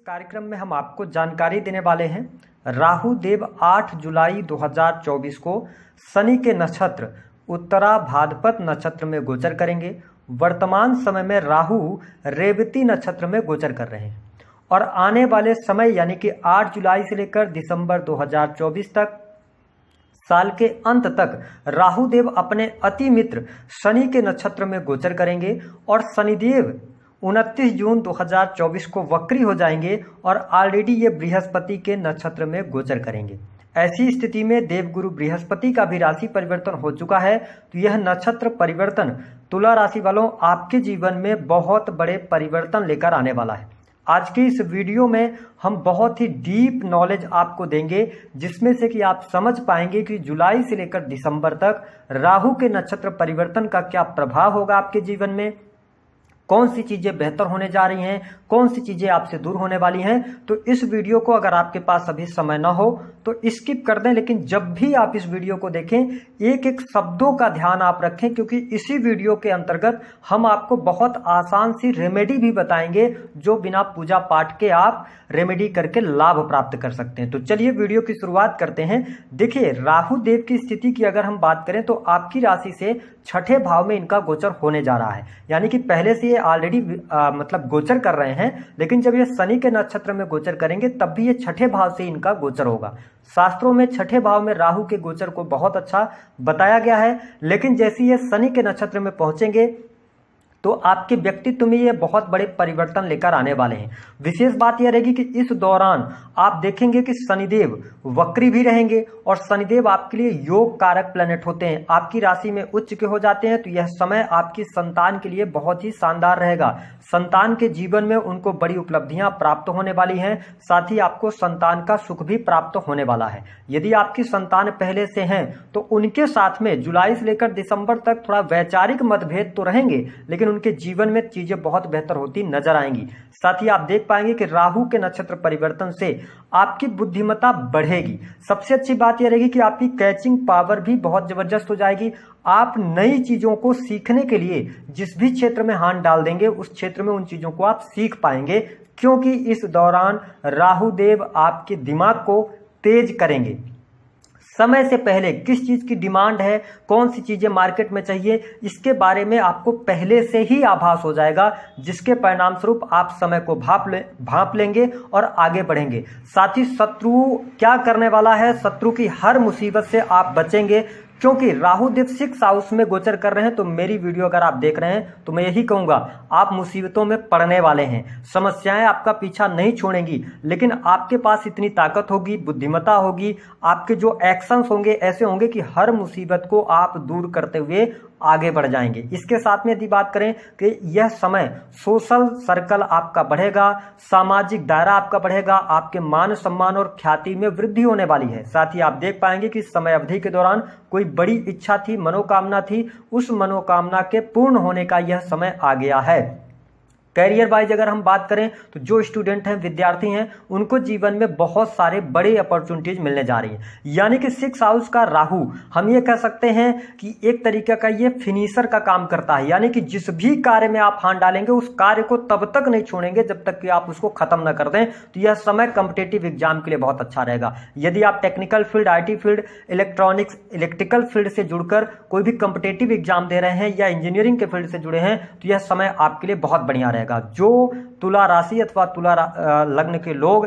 कार्यक्रम में हम आपको जानकारी देने वाले हैं। राहु देव 8 जुलाई 2024 को शनि के नक्षत्र उत्तरा भाद्रपद नक्षत्र में गोचर करेंगे। वर्तमान समय में राहु रेवती नक्षत्र में गोचर कर रहे हैं और आने वाले समय यानी कि 8 जुलाई से लेकर दिसंबर 2024 तक, साल के अंत तक राहु देव अपने अति मित्र शनि के नक्षत्र में गोचर करेंगे और शनिदेव 29 जून 2024 को वक्री हो जाएंगे और ऑलरेडी ये बृहस्पति के नक्षत्र में गोचर करेंगे। ऐसी स्थिति में देवगुरु बृहस्पति का भी राशि परिवर्तन हो चुका है, तो यह नक्षत्र परिवर्तन तुला राशि वालों आपके जीवन में बहुत बड़े परिवर्तन लेकर आने वाला है। आज की इस वीडियो में हम बहुत ही डीप नॉलेज आपको देंगे, जिसमें से कि आप समझ पाएंगे कि जुलाई से लेकर दिसंबर तक राहु के नक्षत्र परिवर्तन का क्या प्रभाव होगा आपके जीवन में, कौन सी चीजें बेहतर होने जा रही हैं, कौन सी चीजें आपसे दूर होने वाली हैं। तो इस वीडियो को अगर आपके पास अभी समय ना हो तो स्किप कर दें, लेकिन जब भी आप इस वीडियो को देखें एक एक शब्दों का ध्यान आप रखें, क्योंकि इसी वीडियो के अंतर्गत हम आपको बहुत आसान सी रेमेडी भी बताएंगे जो बिना पूजा पाठ के आप रेमेडी करके लाभ प्राप्त कर सकते हैं। तो चलिए वीडियो की शुरुआत करते हैं। देखिए, राहु देव की स्थिति की अगर हम बात करें तो आपकी राशि से छठे भाव में इनका गोचर होने जा रहा है, यानी कि पहले से ये ऑलरेडी मतलब गोचर कर रहे हैं, लेकिन जब ये शनि के नक्षत्र में गोचर करेंगे तब भी ये छठे भाव से इनका गोचर होगा। शास्त्रों में छठे भाव में राहु के गोचर को बहुत अच्छा बताया गया है, लेकिन जैसे ये शनि के नक्षत्र में पहुंचेंगे तो आपके व्यक्तित्व में ये बहुत बड़े परिवर्तन लेकर आने वाले हैं। विशेष बात यह रहेगी कि इस दौरान आप देखेंगे कि शनिदेव वक्री भी रहेंगे और शनिदेव आपके लिए योग कारक प्लैनेट होते हैं, आपकी राशि में उच्च के हो जाते हैं। तो यह समय आपकी संतान के लिए बहुत ही शानदार रहेगा। संतान के जीवन में उनको बड़ी उपलब्धियां प्राप्त होने वाली हैं, साथ ही आपको संतान का सुख भी प्राप्त होने वाला है। यदि आपकी संतान पहले से हैं तो उनके साथ में जुलाई से लेकर दिसंबर तक थोड़ा वैचारिक मतभेद तो रहेंगे, लेकिन उनके जीवन में चीजें बहुत बेहतर होती नजर आएंगी। साथ ही आप देख पाएंगे कि राहु के नक्षत्र परिवर्तन से आपकी बुद्धिमत्ता बढ़ेगी। सबसे अच्छी बात यह रहेगी कि आपकी कैचिंग पावर भी बहुत जबरदस्त हो जाएगी। आप नई चीजों को सीखने के लिए जिस भी क्षेत्र में हाथ डाल देंगे उस क्षेत्र में उन चीजों को आप सीख पाएंगे, क्योंकि इस दौरान राहु देव आपके दिमाग को तेज करेंगे। समय से पहले किस चीज की डिमांड है, कौन सी चीजें मार्केट में चाहिए, इसके बारे में आपको पहले से ही आभास हो जाएगा, जिसके परिणाम स्वरूप आप समय को भांप लेंगे और आगे बढ़ेंगे। साथ ही शत्रु क्या करने वाला है, शत्रु की हर मुसीबत से आप बचेंगे, क्योंकि राहु देव 6 हाउस में गोचर कर रहे हैं। तो मेरी वीडियो अगर आप देख रहे हैं तो मैं यही कहूंगा, आप मुसीबतों में पड़ने वाले हैं, समस्याएं आपका पीछा नहीं छोड़ेंगी, लेकिन आपके पास इतनी ताकत होगी, बुद्धिमत्ता होगी, आपके जो एक्शंस होंगे ऐसे होंगे कि हर मुसीबत को आप दूर करते हुए आगे बढ़ जाएंगे। इसके साथ में यदि बात करें कि यह समय सोशल सर्कल आपका बढ़ेगा, सामाजिक दायरा आपका बढ़ेगा, आपके मान सम्मान और ख्याति में वृद्धि होने वाली है। साथ ही आप देख पाएंगे कि समय अवधि के दौरान कोई बड़ी इच्छा थी, मनोकामना थी, उस मनोकामना के पूर्ण होने का यह समय आ गया है। कैरियर वाइज अगर हम बात करें तो जो स्टूडेंट हैं, विद्यार्थी हैं, उनको जीवन में बहुत सारे बड़े अपॉर्चुनिटीज मिलने जा रही हैं। यानी कि 6 हाउस का राहु हम ये कह सकते हैं कि एक तरीके का ये फिनिशर का काम करता है, यानी कि जिस भी कार्य में आप हाथ डालेंगे उस कार्य को तब तक नहीं छोड़ेंगे जब तक कि आप उसको खत्म न कर दें। तो यह समय कॉम्पिटिटिव एग्जाम के लिए बहुत अच्छा रहेगा। यदि आप technical field, IT field, electronics, electrical field से जुड़कर कोई भी कॉम्पिटिटिव एग्जाम दे रहे हैं या इंजीनियरिंग के फील्ड से जुड़े हैं तो यह समय आपके लिए बहुत बढ़िया रहेगा। जो तुला राशि अथवा तुला लग्न के लोग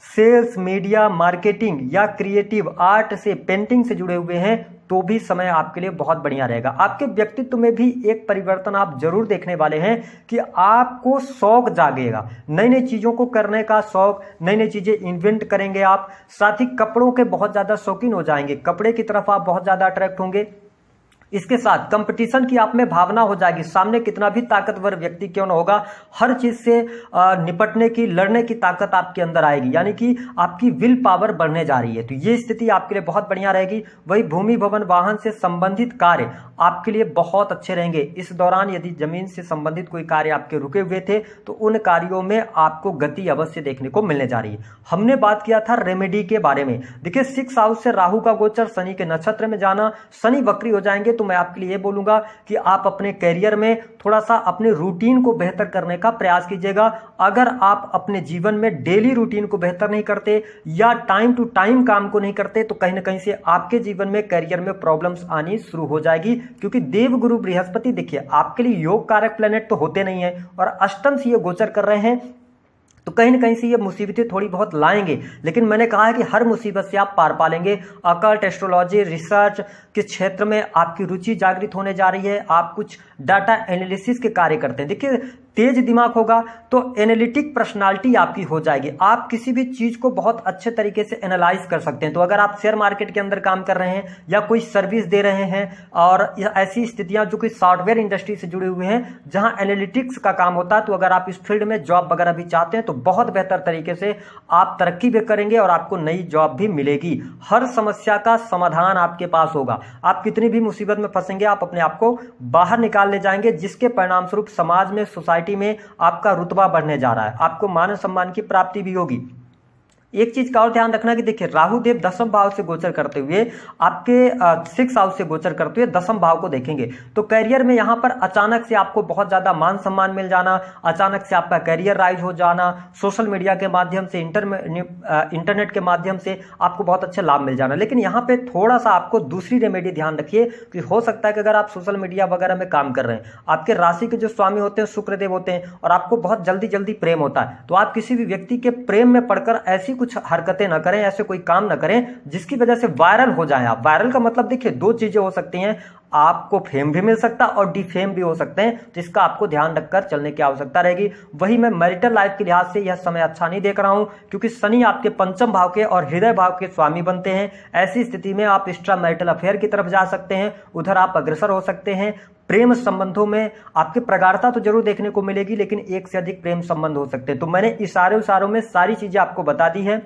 सेल्स, मीडिया, मार्केटिंग या क्रिएटिव आर्ट से, पेंटिंग से जुड़े हुए हैं तो भी समय आपके लिए बहुत बढ़िया रहेगा। आपके व्यक्तित्व में भी एक परिवर्तन आप जरूर देखने वाले हैं कि आपको शौक जागेगा, नई नई चीजों को करने का शौक, नई नई चीजें इन्वेंट करेंगे आप। साथ ही कपड़ों के बहुत ज्यादा शौकीन हो जाएंगे, कपड़े की तरफ आप बहुत ज्यादा अट्रैक्ट होंगे। इसके साथ कंपटीशन की आप में भावना हो जाएगी, सामने कितना भी ताकतवर व्यक्ति क्यों न होगा, हर चीज से निपटने की, लड़ने की ताकत आपके अंदर आएगी, यानी कि आपकी विल पावर बढ़ने जा रही है। तो ये स्थिति आपके लिए बहुत बढ़िया रहेगी। वही भूमि, भवन, वाहन से संबंधित कार्य आपके लिए बहुत अच्छे रहेंगे। इस दौरान यदि जमीन से संबंधित कोई कार्य आपके रुके हुए थे तो उन कार्यों में आपको गति अवश्य देखने को मिलने जा रही है। हमने बात किया था रेमेडी के बारे में। देखिए, 6 हाउस से राहु का गोचर, शनि के नक्षत्र में जाना, शनि वक्री हो जाएंगे तो तो मैं आपके लिए ये बोलूँगा कि आप अपने करियर में थोड़ा सा अपने रूटीन को बेहतर करने का प्रयास कीजिएगा। अगर आप अपने जीवन में डेली रूटीन को बेहतर नहीं करते या टाइम टू टाइम काम को नहीं करते तो कहीं ना कहीं से आपके जीवन में करियर में प्रॉब्लम्स आनी शुरू हो जाएगी, क्योंकि देवगुरु बृहस्पति देखिए आपके लिए योग कारक प्लेनेट तो होते नहीं है और अष्टम से ये गोचर कर रहे हैं, तो कहीं ना कहीं से ये मुसीबतें थोड़ी बहुत लाएंगे। लेकिन मैंने कहा है कि हर मुसीबत से आप पार पा लेंगे। अकल्ट, एस्ट्रोलॉजी, रिसर्च के क्षेत्र में आपकी रुचि जागृत होने जा रही है। आप कुछ डाटा एनालिसिस के कार्य करते हैं, देखिए तेज दिमाग होगा तो एनालिटिक पर्सनालिटी आपकी हो जाएगी। आप किसी भी चीज को बहुत अच्छे तरीके से एनालाइज कर सकते हैं। तो अगर आप शेयर मार्केट के अंदर काम कर रहे हैं या कोई सर्विस दे रहे हैं और ऐसी स्थितियां जो कि सॉफ्टवेयर इंडस्ट्री से जुड़े हुए हैं जहां एनालिटिक्स का काम होता है, तो अगर आप इस फील्ड में जॉब वगैरह भी चाहते हैं तो बहुत बेहतर तरीके से आप तरक्की भी करेंगे और आपको नई जॉब भी मिलेगी। हर समस्या का समाधान आपके पास होगा। आप कितनी भी मुसीबत में फंसेंगे आप अपने आप को बाहर निकाल ले जाएंगे, जिसके परिणाम स्वरूप समाज में, सोसाइटी में आपका रुतबा बढ़ने जा रहा है। आपको मान सम्मान की प्राप्ति भी होगी। एक चीज का और ध्यान रखना कि देखिए राहु देव दसम भाव से गोचर करते हुए आपके 6 हाउस से गोचर करते हुए दसम भाव को देखेंगे तो करियर में यहां पर अचानक से आपको बहुत ज्यादा मान सम्मान मिल जाना, अचानक से आपका करियर राइज हो जाना, सोशल मीडिया के माध्यम से, इंटरनेट के माध्यम से आपको बहुत अच्छे लाभ मिल जाना। लेकिन यहाँ पे थोड़ा सा आपको दूसरी रेमेडी ध्यान रखिए कि हो सकता है कि अगर आप सोशल मीडिया वगैरह में काम कर रहे हैं, आपके राशि के जो स्वामी होते हैं शुक्रदेव होते हैं और आपको बहुत जल्दी जल्दी प्रेम होता है, तो आप किसी भी व्यक्ति के प्रेम में पड़कर ऐसी कुछ हरकतें ना करें, ऐसे कोई काम ना करें जिसकी वजह से वायरल हो जाएं आप। वायरल का मतलब देखिए दो चीजें हो सकती हैं, आपको फेम भी मिल सकता है और डिफेम भी हो सकते हैं, तो इसका आपको ध्यान रखकर चलने की आवश्यकता रहेगी। वही मैं मैरिटल लाइफ के लिहाज से यह समय अच्छा नहीं देख रहा हूं, क्योंकि शनि आपके पंचम भाव के और हृदय भाव के स्वामी बनते हैं। ऐसी स्थिति में आप एक्स्ट्रा मैरिटल अफेयर की तरफ जा सकते हैं, उधर आप अग्रसर हो सकते हैं। प्रेम संबंधों में आपकी प्रगाढ़ता तो जरूर देखने को मिलेगी, लेकिन एक से अधिक प्रेम संबंध हो सकते हैं। तो मैंने इशारों में सारी चीजें आपको बता दी है।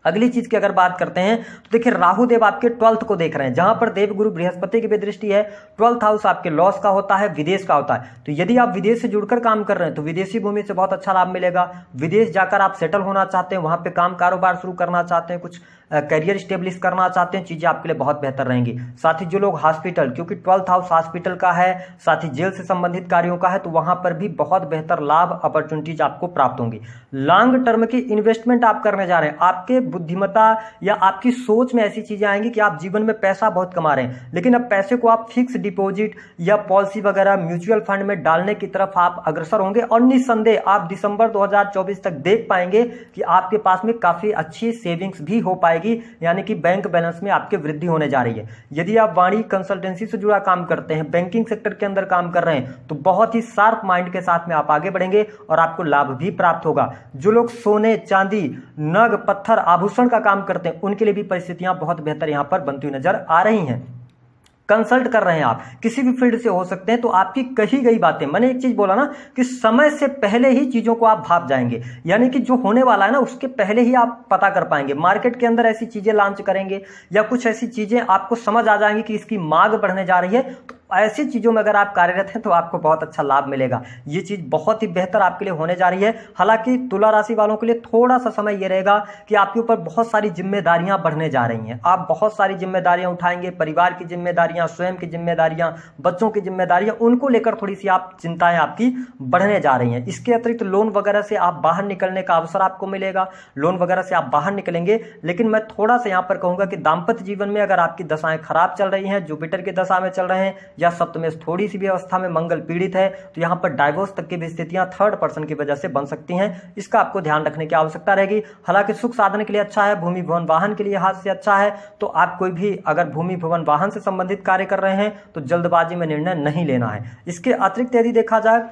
अगली चीज की अगर बात करते हैं तो देखिए राहु देव आपके 12th को देख रहे हैं, जहां पर देव गुरु बृहस्पति की भी दृष्टि है। 12th हाउस आपके लॉस का होता है, विदेश का होता है। तो यदि आप विदेश से जुड़कर काम कर रहे हैं तो विदेशी भूमि से बहुत अच्छा लाभ मिलेगा। विदेश जाकर आप सेटल होना चाहते हैं, वहां पे काम कारोबार शुरू करना चाहते हैं, कुछ करियर स्टेब्लिश करना चाहते हैं, चीजें आपके लिए बहुत बेहतर रहेंगी। साथ ही जो लोग हॉस्पिटल, क्योंकि 12th हाउस हॉस्पिटल का है, साथ ही जेल से संबंधित कार्यों का है, तो वहां पर भी बहुत बेहतर लाभ अपॉर्चुनिटीज आपको प्राप्त होंगी। लॉन्ग टर्म की इन्वेस्टमेंट आप करने जा रहे हैं, आपके बुद्धिमत्ता या आपकी सोच में ऐसी चीजें आएंगी कि आप जीवन में पैसा बहुत कमा रहे हैं, लेकिन अब पैसे को आप फिक्स डिपॉजिट या पॉलिसी वगैरह म्यूचुअल फंड में डालने की तरफ आप अग्रसर होंगे और निस्संदेह आप दिसंबर 2024 तक देख पाएंगे कि आपके पास में काफी अच्छी सेविंग्स भी हो पाएगी, यानी कि बैंक बैलेंस में आपके वृद्धि होने जा रही है। यदि आप वाणी कंसल्टेंसी से जुड़ा काम करते हैं, बैंकिंग सेक्टर के अंदर काम कर रहे हैं, तो बहुत ही शार्प माइंड के साथ में आप आगे बढ़ेंगे और आपको लाभ भी प्राप्त होगा। जो लोग सोने, चांदी, नग, पत्थर, आभूषण का काम करते हैं उनके लिए भी परिस्थितियां बहुत बेहतर यहां पर बनती हुई नजर आ रही हैं। कंसल्ट कर रहे हैं आप, किसी भी फील्ड से हो सकते हैं, तो आपकी कही गई बातें, मैंने एक चीज बोला ना कि समय से पहले ही चीजों को आप भाप जाएंगे, यानी कि जो होने वाला है ना उसके पहले ही आप पता कर पाएंगे। मार्केट के अंदर ऐसी चीजें लॉन्च करेंगे या कुछ ऐसी चीजें आपको समझ आ जाएंगी कि इसकी मांग बढ़ने जा रही है, तो ऐसी चीजों में अगर आप कार्यरत हैं तो आपको बहुत अच्छा लाभ मिलेगा। ये चीज बहुत ही बेहतर आपके लिए होने जा रही है। हालांकि तुला राशि वालों के लिए थोड़ा सा समय ये रहेगा कि आपके ऊपर बहुत सारी जिम्मेदारियां बढ़ने जा रही हैं। आप बहुत सारी जिम्मेदारियां उठाएंगे, परिवार की जिम्मेदारियां, स्वयं की जिम्मेदारियां, बच्चों की जिम्मेदारियां, उनको लेकर थोड़ी सी आप चिंताएं आपकी बढ़ने जा रही हैं। इसके अतिरिक्त लोन वगैरह से आप बाहर निकलने का अवसर आपको मिलेगा, लोन वगैरह से आप बाहर निकलेंगे। लेकिन मैं थोड़ा सा यहाँ पर कहूंगा कि दाम्पत्य जीवन में अगर आपकी दशाएं खराब चल रही हैं, जुपिटर की दशा में चल रहे हैं या सप्तमेश थोड़ी सी भी अवस्था में मंगल पीड़ित है, तो यहां पर डाइवोर्स तक की भी स्थितियां थर्ड पर्सन की वजह से बन सकती हैं। इसका आपको ध्यान रखने की आवश्यकता रहेगी। हालांकि सुख साधन के लिए अच्छा है, भूमि भवन वाहन के लिए हाथ से अच्छा है, तो आप कोई भी अगर भूमि भवन वाहन से संबंधित कार्य कर रहे हैं तो जल्दबाजी में निर्णय नहीं लेना है। इसके अतिरिक्त यदि देखा जाए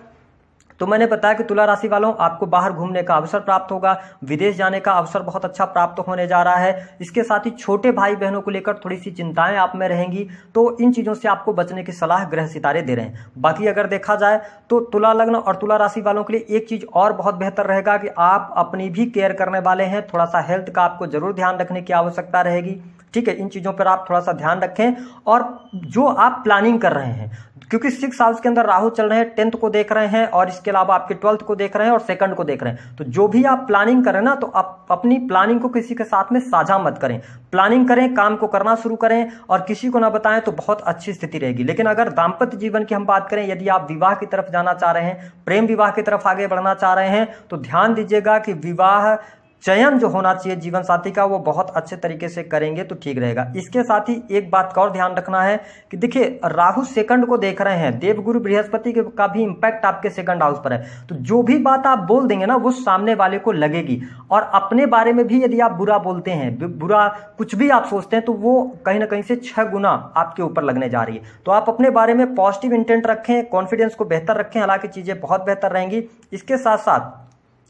तो मैंने बताया कि तुला राशि वालों आपको बाहर घूमने का अवसर प्राप्त होगा, विदेश जाने का अवसर बहुत अच्छा प्राप्त होने जा रहा है। इसके साथ ही छोटे भाई बहनों को लेकर थोड़ी सी चिंताएं आप में रहेंगी, तो इन चीजों से आपको बचने की सलाह ग्रह सितारे दे रहे हैं। बाकी अगर देखा जाए तो तुला लग्न और तुला राशि वालों के लिए एक चीज और बहुत बेहतर रहेगा कि आप अपनी भी केयर करने वाले हैं, थोड़ा सा हेल्थ का आपको जरूर ध्यान रखने की आवश्यकता रहेगी। ठीक है, इन चीजों पर आप थोड़ा सा ध्यान रखें और जो आप प्लानिंग कर रहे हैं, क्योंकि 6 हाउस के अंदर राहु चल रहे हैं, 10th को देख रहे हैं और इसके अलावा आपके 12th को देख रहे हैं और 2nd को देख रहे हैं। तो जो भी आप प्लानिंग करें ना, तो आप अपनी प्लानिंग को किसी के साथ में साझा मत करें। प्लानिंग करें, काम को करना शुरू करें और किसी को ना बताएं तो बहुत अच्छी स्थिति रहेगी। लेकिन अगर दाम्पत्य जीवन की हम बात करें, यदि आप विवाह की तरफ जाना चाह रहे हैं, प्रेम विवाह की तरफ आगे बढ़ना चाह रहे हैं, तो ध्यान दीजिएगा कि विवाह चयन जो होना चाहिए जीवन साथी का, वो बहुत अच्छे तरीके से करेंगे तो ठीक रहेगा। इसके साथ ही एक बात का और ध्यान रखना है कि देखिए, राहु 2nd को देख रहे हैं, देवगुरु बृहस्पति का भी इंपैक्ट आपके 2nd हाउस पर है। तो जो भी बात आप बोल देंगे ना, वो सामने वाले को लगेगी। और अपने बारे में भी यदि आप बुरा बोलते हैं, बुरा कुछ भी आप सोचते हैं, तो वो कहीं ना कहीं से 6 गुना आपके ऊपर लगने जा रही है। तो आप अपने बारे में पॉजिटिव इंटेंट रखें, कॉन्फिडेंस को बेहतर रखें, हालांकि चीजें बहुत बेहतर रहेंगी। इसके साथ साथ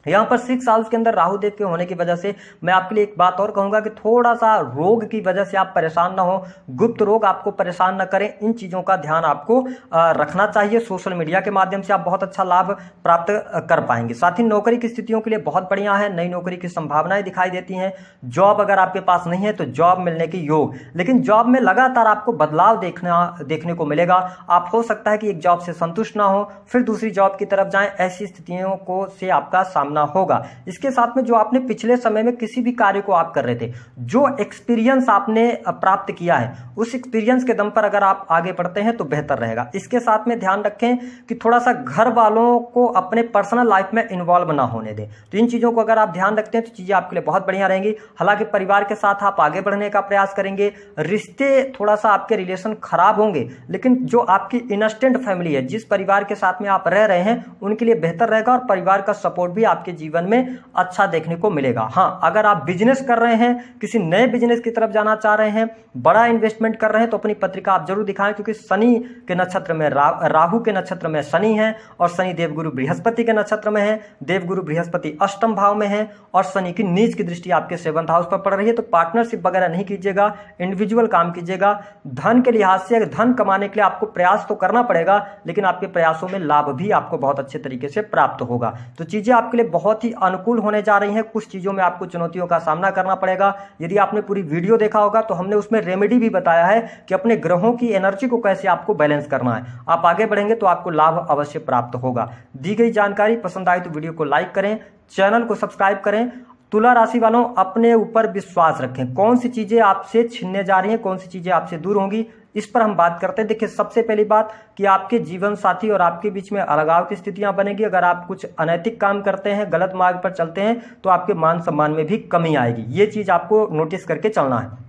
यहाँ पर 6 हाउस के अंदर राहु देव के होने की वजह से मैं आपके लिए एक बात और कहूंगा कि थोड़ा सा रोग की वजह से आप परेशान ना हो, गुप्त रोग आपको परेशान ना करें। इन चीजों का ध्यान आपको रखना चाहिए। सोशल मीडिया के माध्यम से आप बहुत अच्छा लाभ प्राप्त कर पाएंगे। साथ ही नौकरी की स्थितियों के लिए बहुत बढ़िया है, नई नौकरी की संभावनाएं दिखाई देती हैं। जॉब अगर आपके पास नहीं है तो जॉब मिलने की योग, लेकिन जॉब में लगातार आपको बदलाव देखने को मिलेगा। आप हो सकता है कि एक जॉब से संतुष्ट ना हो, फिर दूसरी जॉब की तरफ जाएं, ऐसी स्थितियों को से आपका सामना होगा। इसके साथ में जो आपने पिछले समय में किसी भी कार्य को आप कर रहे थे, जो एक्सपीरियंस आपने प्राप्त किया है, उस एक्सपीरियंस के दम पर अगर आप आगे बढ़ते हैं तो बेहतर रहेगा। इसके साथ में ध्यान रखें कि थोड़ा सा घर वालों को अपने पर्सनल लाइफ में इन्वॉल्व ना होने दें। तो इन चीजों को अगर आप ध्यान रखते हैं तो चीजें आपके लिए बहुत बढ़िया रहेंगी। हालांकि परिवार के साथ आप आगे बढ़ने का प्रयास करेंगे, रिश्ते थोड़ा सा आपके रिलेशन खराब होंगे, लेकिन जो आपकी इंस्टेंट फैमिली है, जिस परिवार के साथ में आप रह रहे हैं, उनके लिए बेहतर रहेगा और परिवार का सपोर्ट भी आपके जीवन में अच्छा देखने को मिलेगा। हाँ, अगर आप बिजनेस कर रहे हैं, किसी नए बिजनेस की तरफ जाना चाह रहे हैं, बड़ा इन्वेस्टमेंट कर रहे हैं, तो अपनी पत्रिका आप जरूर दिखाएं, क्योंकि शनि के नक्षत्र में राहु के नक्षत्र में शनि है और शनि देवगुरु बृहस्पति के नक्षत्र में है। देवगुरु बृहस्पति अष्टम भाव में है और शनि की नीच की दृष्टि आपके 7th हाउस पर पड़ रही है। तो पार्टनरशिप वगैरह नहीं कीजिएगा, इंडिविजुअल काम कीजिएगा। धन के लिहाज से धन कमाने के लिए आपको प्रयास तो करना पड़ेगा, लेकिन आपके प्रयासों में लाभ भी आपको बहुत अच्छे तरीके से प्राप्त होगा। तो चीजें आपके लिए बहुत ही अनुकूल होने जा रही हैं। कुछ चीजों में आपको चुनौतियों का सामना करना पड़ेगा। यदि आपने पूरी वीडियो देखा होगा तो हमने उसमें रेमेडी भी बताया है कि अपने ग्रहों की एनर्जी को कैसे आपको बैलेंस करना है। आप आगे बढ़ेंगे तो आपको लाभ अवश्य प्राप्त होगा। दी गई जानकारी पसंद आई तो वीडियो को लाइक करें, चैनल को सब्सक्राइब करें। तुला राशि वालों, अपने ऊपर विश्वास रखें। कौन सी चीजें आपसे छिनने जा रही हैं, कौन सी चीजें आपसे दूर होंगी, इस पर हम बात करते हैं। देखिए, सबसे पहली बात कि आपके जीवन साथी और आपके बीच में अलगाव की स्थितियां बनेगी। अगर आप कुछ अनैतिक काम करते हैं, गलत मार्ग पर चलते हैं, तो आपके मान सम्मान में भी कमी आएगी। ये चीज आपको नोटिस करके चलना है।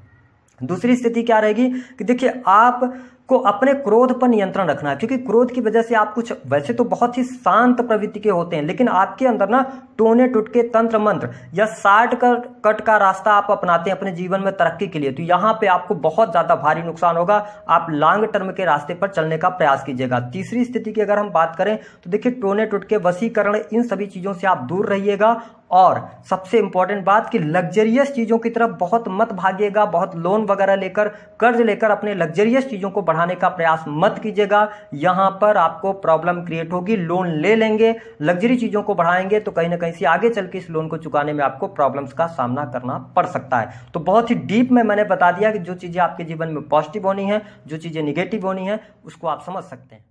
दूसरी स्थिति क्या रहेगी कि देखिए, आप को अपने क्रोध पर नियंत्रण रखना है, क्योंकि क्रोध की वजह से आप कुछ वैसे तो बहुत ही शांत प्रवृत्ति के होते हैं, लेकिन आपके अंदर ना टोने टुटके तंत्र मंत्र या शॉर्टकट का रास्ता आप अपनाते हैं अपने जीवन में तरक्की के लिए, तो यहाँ पे आपको बहुत ज्यादा भारी नुकसान होगा। आप लॉन्ग टर्म के रास्ते पर चलने का प्रयास कीजिएगा। तीसरी स्थिति की अगर हम बात करें तो देखिए, टोने टुटके, वशीकरण, इन सभी चीजों से आप दूर रहिएगा। और सबसे इंपॉर्टेंट बात कि लग्जरियस चीजों की तरफ बहुत मत भागिएगा। बहुत लोन वगैरह लेकर, कर्ज लेकर अपने लग्जरियस चीजों को बढ़ाने का प्रयास मत कीजिएगा। यहां पर आपको प्रॉब्लम क्रिएट होगी। लोन ले लेंगे, लग्जरी चीजों को बढ़ाएंगे तो कहीं ना कहीं से आगे चल के इस लोन को चुकाने में आपको प्रॉब्लम्स का सामना करना पड़ सकता है। तो बहुत ही डीप में मैंने बता दिया कि जो चीजें आपके जीवन में पॉजिटिव होनी है, जो चीजें निगेटिव होनी है, उसको आप समझ सकते हैं।